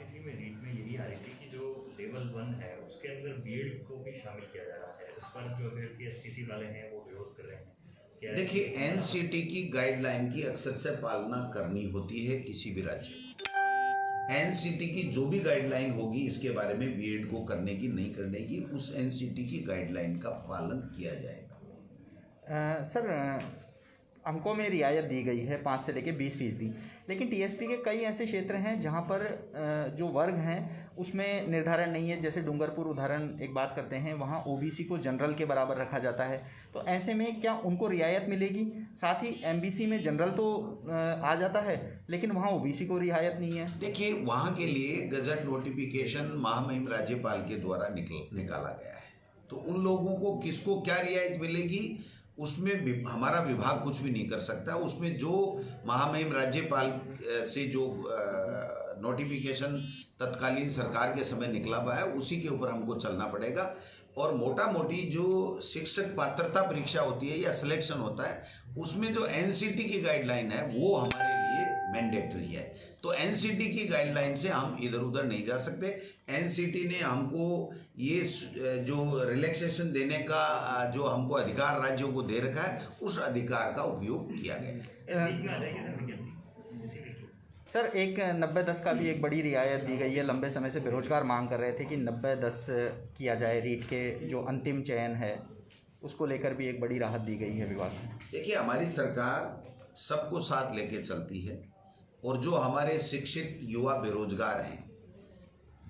इसी में रीट में यही आ रही थी कि जो लेवल 1 है उसके अंदर बीएड को भी शामिल किया जा रहा है। इस पर जो अभ्यर्थी एसटीसी वाले हैं वो विरोध कर रहे हैं। क्या देखिए, एनसीटी की गाइडलाइन की अक्सर से पालना करनी होती है किसी भी राज्य में। एनसीटी की जो भी गाइडलाइन होगी इसके बारे में बीएड को करने की नहीं करने की, उस एनसीटी की गाइडलाइन का पालन किया जाएगा। सर, अंकों में रियायत दी गई है 5 से लेकर 20%, लेकिन टीएसपी के कई ऐसे क्षेत्र हैं जहां पर जो वर्ग हैं उसमें निर्धारण नहीं है। जैसे डूंगरपुर उदाहरण एक बात करते हैं, वहां ओबीसी को जनरल के बराबर रखा जाता है। तो ऐसे में क्या उनको रियायत मिलेगी? साथ ही एमबीसी में जनरल तो आ जाता है लेकिन वहाँ ओबीसी को रियायत नहीं है। देखिए, वहाँ के लिए गजट नोटिफिकेशन महामहिम राज्यपाल के द्वारा निकाला गया है, तो उन लोगों को किसको क्या रियायत मिलेगी उसमें हमारा विभाग कुछ भी नहीं कर सकता। उसमें जो महामहिम राज्यपाल से जो नोटिफिकेशन तत्कालीन सरकार के समय निकला हुआ है उसी के ऊपर हमको चलना पड़ेगा। और मोटा मोटी जो शिक्षक पात्रता परीक्षा होती है या सिलेक्शन होता है उसमें जो एनसीटी की गाइडलाइन है वो हमारे लिए मैंडेटरी है। तो एनसीटी की गाइडलाइन से हम इधर उधर नहीं जा सकते। एनसीटी ने हमको ये जो रिलैक्सेशन देने का जो हमको अधिकार राज्यों को दे रखा है उस अधिकार का उपयोग किया गया है। सर, एक 90-10 का भी एक बड़ी रियायत दी गई है। लंबे समय से बेरोजगार मांग कर रहे थे कि 90-10 किया जाए। रीट के जो अंतिम चयन है उसको लेकर भी एक बड़ी राहत दी गई है विभाग में। देखिए, हमारी सरकार सबको साथ लेके चलती है और जो हमारे शिक्षित युवा बेरोजगार हैं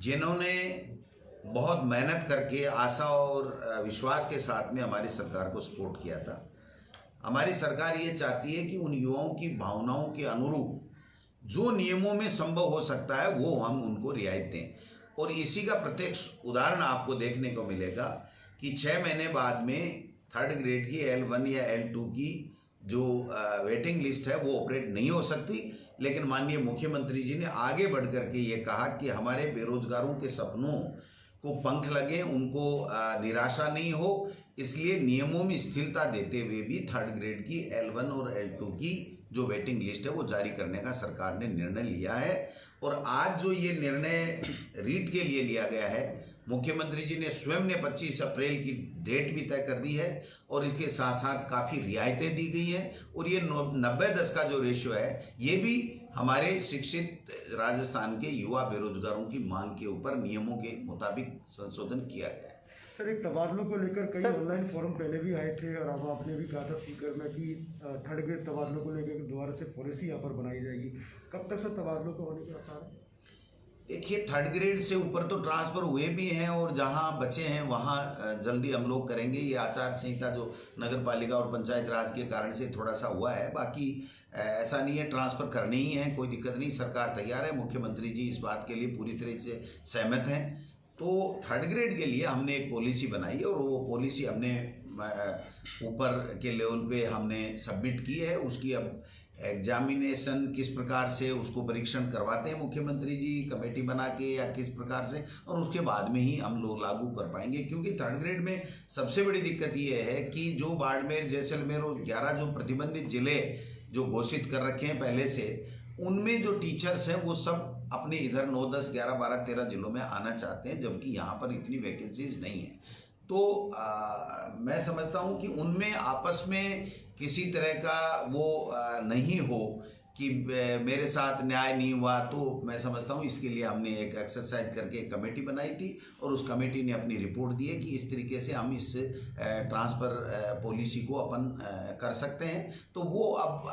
जिन्होंने बहुत मेहनत करके आशा और विश्वास के साथ में हमारी सरकार को सपोर्ट किया था, हमारी सरकार ये चाहती है कि उन युवाओं की भावनाओं के अनुरूप जो नियमों में संभव हो सकता है वो हम उनको रियायत दें। और इसी का प्रत्यक्ष उदाहरण आपको देखने को मिलेगा कि 6 महीने बाद में 3rd ग्रेड की L1 या L2 की जो वेटिंग लिस्ट है वो ऑपरेट नहीं हो सकती, लेकिन माननीय मुख्यमंत्री जी ने आगे बढ़ करके ये कहा कि हमारे बेरोजगारों के सपनों को पंख लगे, उनको निराशा नहीं हो, इसलिए नियमों में स्थिरता देते हुए भी 3rd ग्रेड की L1 और L2 की जो वेटिंग लिस्ट है वो जारी करने का सरकार ने निर्णय लिया है। और आज जो ये निर्णय रीट के लिए लिया गया है, मुख्यमंत्री जी ने स्वयं ने 25 अप्रैल की डेट भी तय कर दी है और इसके साथ साथ काफ़ी रियायतें दी गई हैं। और ये 90-10 का जो रेशियो है ये भी हमारे शिक्षित राजस्थान के युवा बेरोजगारों की मांग के ऊपर नियमों के मुताबिक संशोधन किया गया है। सर, एक तबादलों को लेकर कई ऑनलाइन फॉर्म पहले भी आए थे और अब आपने भी कहा था सीकर में कि 3rd ग्रेड तबादलों को लेकर दोबारा से पॉलिसी यहाँ पर बनाई जाएगी। कब तक सर तबादलों को होने के आसार है? देखिए, 3rd ग्रेड से ऊपर तो ट्रांसफ़र हुए भी हैं और जहां बचे हैं वहां जल्दी हम लोग करेंगे। ये आचार संहिता जो नगर पालिका और पंचायत राज के कारण से थोड़ा सा हुआ है, बाकी ऐसा नहीं है, ट्रांसफ़र करने ही है, कोई दिक्कत नहीं, सरकार तैयार है। मुख्यमंत्री जी इस बात के लिए पूरी तरह से सहमत हैं। तो 3rd ग्रेड के लिए हमने एक पॉलिसी बनाई और वो पॉलिसी हमने ऊपर के लेवल पे हमने सबमिट की है। उसकी अब एग्जामिनेशन किस प्रकार से उसको परीक्षण करवाते हैं मुख्यमंत्री जी कमेटी बना के या किस प्रकार से, और उसके बाद में ही हम लोग लागू कर पाएंगे। क्योंकि 3rd ग्रेड में सबसे बड़ी दिक्कत ये है कि जो बाड़मेर, जैसलमेर और 11 जो प्रतिबंधित जिले जो घोषित कर रखे हैं पहले से, उनमें जो टीचर्स हैं वो सब अपने इधर 9, 10, 11, 12, 13 जिलों में आना चाहते हैं, जबकि यहाँ पर इतनी वैकेंसीज नहीं है। तो मैं समझता हूँ कि उनमें आपस में किसी तरह का वो नहीं हो कि मेरे साथ न्याय नहीं हुआ। तो मैं समझता हूँ इसके लिए हमने एक एक्सरसाइज करके एक कमेटी बनाई थी और उस कमेटी ने अपनी रिपोर्ट दी है कि इस तरीके से हम इस ट्रांसफ़र पॉलिसी को अपन कर सकते हैं। तो वो अब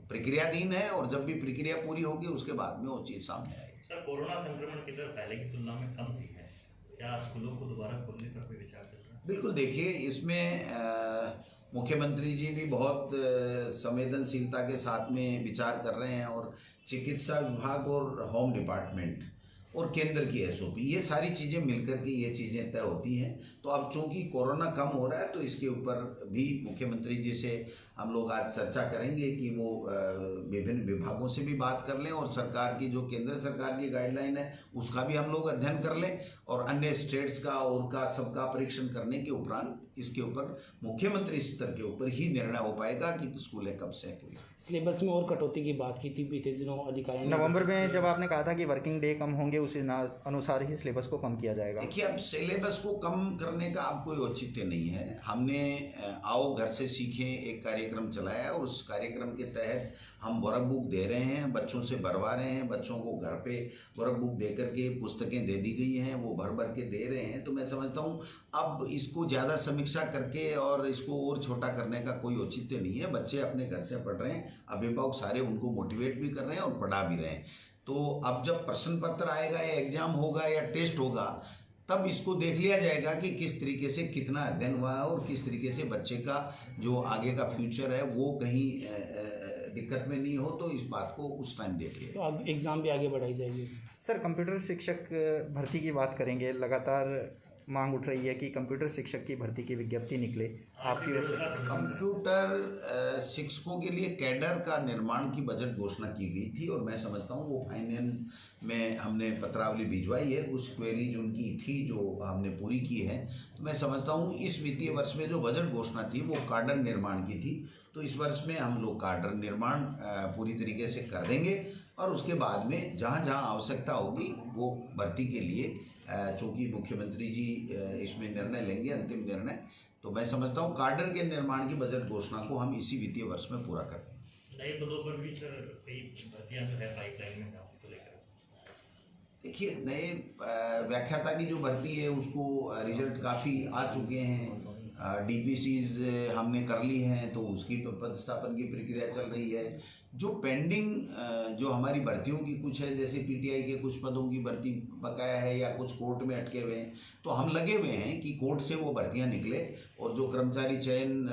प्रक्रियाधीन है और जब भी प्रक्रिया पूरी होगी उसके बाद में वो चीज़ सामने आएगी। सर, कोरोना संक्रमण की दर पहले की तुलना में कम हुई है, क्या स्कूलों को दोबारा खोलने का कोई विचार चल रहा है? बिल्कुल, देखिए, इसमें मुख्यमंत्री जी भी बहुत संवेदनशीलता के साथ में विचार कर रहे हैं और चिकित्सा विभाग और होम डिपार्टमेंट और केंद्र की एसओपी, ये सारी चीज़ें मिलकर के ये चीज़ें तय होती हैं। तो अब चूंकि कोरोना कम हो रहा है तो इसके ऊपर भी मुख्यमंत्री जी से हम लोग आज चर्चा करेंगे कि वो विभिन्न विभागों से भी बात कर लें और सरकार की जो केंद्र सरकार की गाइडलाइन है उसका भी हम लोग अध्ययन कर लें और अन्य स्टेट्स का और का सबका परीक्षण करने के उपरांत इसके ऊपर मुख्यमंत्री स्तर के ऊपर ही निर्णय हो पाएगा कि स्कूलें कब से हुई। सिलेबस में और कटौती की बात की थी बीते दिनों अधिकारियों ने। नवंबर में जब आपने कहा था कि वर्किंग डे कम होंगे उस अनुसार ही सिलेबस को कम किया जाएगा। देखिए, अब सिलेबस को कम करने का अब कोई औचित्य नहीं है। हमने आओ घर से सीखें एक कार्यक्रम चलाया है और उस कार्यक्रम के तहत हम वर्क बुक दे रहे हैं, बच्चों से भरवा रहे हैं, बच्चों को घर पे वर्क बुक दे करके पुस्तकें दे दी गई हैं, वो भर भर के दे रहे हैं। तो मैं समझता हूँ अब इसको ज़्यादा समीक्षा करके और इसको और छोटा करने का कोई औचित्य नहीं है। बच्चे अपने घर से पढ़ रहे हैं, अभिभावक सारे उनको मोटिवेट भी कर रहे हैं और पढ़ा भी रहे हैं। तो अब जब प्रश्न पत्र आएगा या एग्जाम होगा या टेस्ट होगा तब इसको देख लिया जाएगा कि किस तरीके से कितना अध्ययन हुआ है और किस तरीके से बच्चे का जो आगे का फ्यूचर है वो कहीं दिक्कत में नहीं हो। तो इस बात को उस टाइम देख लिया। तो एग्ज़ाम भी आगे बढ़ाई जाएगी। सर, कंप्यूटर शिक्षक भर्ती की बात करेंगे। लगातार मांग उठ रही है कि कंप्यूटर शिक्षक की भर्ती की विज्ञप्ति निकले आपकी ओर से। कंप्यूटर शिक्षकों के लिए कैडर का निर्माण की बजट घोषणा की गई थी और मैं समझता हूँ वो फाइनेंस में हमने पत्रावली भिजवाई है। कुछ क्वेरीज उनकी थी जो हमने पूरी की है। तो मैं समझता हूँ इस वित्तीय वर्ष में जो बजट घोषणा थी वो कार्डर निर्माण की थी। तो इस वर्ष में हम लोग कार्डर निर्माण पूरी तरीके से कर देंगे और उसके बाद में जहाँ जहाँ आवश्यकता होगी वो भर्ती के लिए चूँकि मुख्यमंत्री जी इसमें निर्णय लेंगे, अंतिम निर्णय, तो मैं समझता हूँ कार्डर के निर्माण की बजट घोषणा को हम इसी वित्तीय वर्ष में पूरा कर देंगे। नए पदों पर भी सर कई भर्तियां जो है पाइपलाइन में को लेकर। देखिए, नए व्याख्याता की जो भर्ती है उसको रिजल्ट काफ़ी आ चुके हैं। डीपीसीज हमने कर ली हैं तो उसकी पदस्थापन की प्रक्रिया चल रही है। जो पेंडिंग जो हमारी भर्तियों की कुछ है, जैसे पीटीआई के कुछ पदों की भर्ती बकाया है या कुछ कोर्ट में अटके हुए हैं, तो हम लगे हुए हैं कि कोर्ट से वो भर्तियां निकले और जो कर्मचारी चयन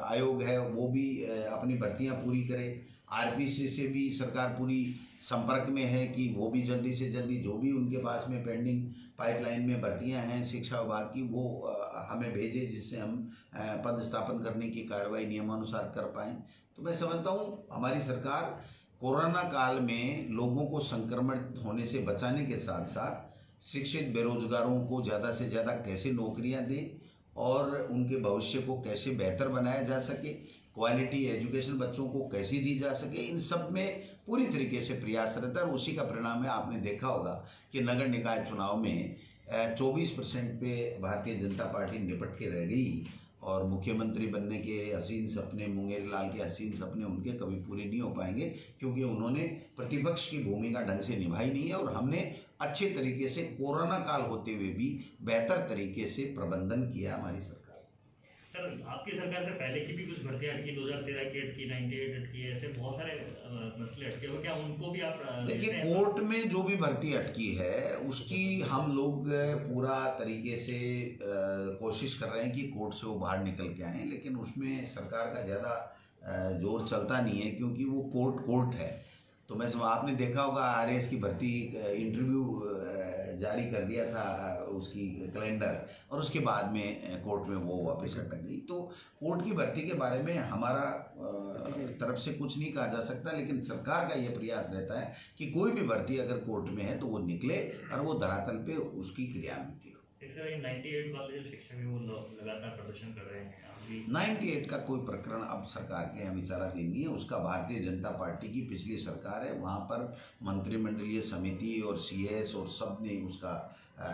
आयोग है वो भी अपनी भर्तियां पूरी करे। आरपीसी से भी सरकार पूरी संपर्क में है कि वो भी जल्दी से जल्दी जो भी उनके पास में पेंडिंग पाइपलाइन में भर्तियां हैं शिक्षा विभाग की वो हमें भेजे, जिससे हम पदस्थापन करने की कार्रवाई नियमानुसार कर पाएँ। तो मैं समझता हूँ हमारी सरकार कोरोना काल में लोगों को संक्रमण होने से बचाने के साथ साथ शिक्षित बेरोजगारों को ज़्यादा से ज़्यादा कैसे नौकरियां दें और उनके भविष्य को कैसे बेहतर बनाया जा सके, क्वालिटी एजुकेशन बच्चों को कैसी दी जा सके, इन सब में पूरी तरीके से प्रयासरत है। और उसी का परिणाम है, आपने देखा होगा कि नगर निकाय चुनाव में 24% पे भारतीय जनता पार्टी निपट के रह गई और मुख्यमंत्री बनने के हसीन सपने, मुंगेरी लाल के हसीन सपने उनके कभी पूरे नहीं हो पाएंगे क्योंकि उन्होंने प्रतिपक्ष की भूमिका ढंग से निभाई नहीं है। और हमने अच्छे तरीके से कोरोना काल होते हुए भी बेहतर तरीके से प्रबंधन किया हमारी सरकार। सर, आपकी सरकार से पहले की भी कुछ भर्तियां अटकी, 2013 की अटकी, 98 अटकी, ऐसे बहुत सारे मसले अटके हो, क्या उनको भी आप देखिए, कोर्ट में जो भी भर्ती अटकी है उसकी हम लोग पूरा तरीके से कोशिश कर रहे हैं कि कोर्ट से वो बाहर निकल के आएँ, लेकिन उसमें सरकार का ज़्यादा जोर चलता नहीं है क्योंकि वो कोर्ट है। तो मैं आपने देखा होगा आरएएस की भर्ती इंटरव्यू जारी कर दिया था उसकी कैलेंडर और उसके बाद में कोर्ट में वो वापस अटक गई। तो कोर्ट की भर्ती के बारे में हमारा तरफ से कुछ नहीं कहा जा सकता, लेकिन सरकार का ये प्रयास रहता है कि कोई भी भर्ती अगर कोर्ट में है तो वो निकले और वो धरातल पे उसकी क्रियान्वित हो। सर, 98 वाले जो शिक्षक है वो लगातार प्रदर्शन कर रहे हैं। 98 का कोई प्रकरण अब सरकार के यहाँ विचाराधीन नहीं है। उसका भारतीय जनता पार्टी की पिछली सरकार है, वहाँ पर मंत्रिमंडलीय समिति और सीएस और सब ने उसका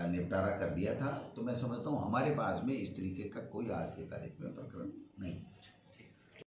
निपटारा कर दिया था। तो मैं समझता हूँ हमारे पास में इस तरीके का कोई आज की तारीख में प्रकरण नहीं।